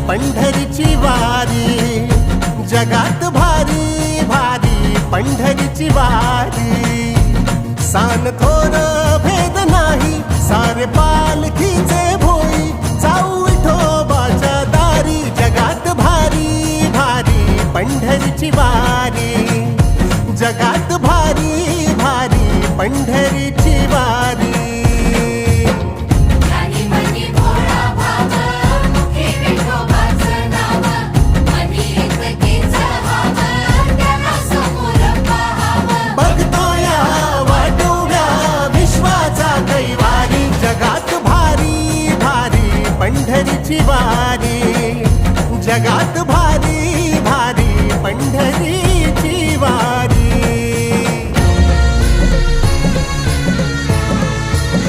पंढरीची वारी, जगात भारी भारी पंढरीची वारी। सान थोर भेद नाही, सारे पालखीचे भोई, जाऊ विठोबाच्या दारी। जगात भारी भारी पंढरीची वारी, जगात भारी भारी पंढरीची वारी। पंढरीची वारी, जगात भारी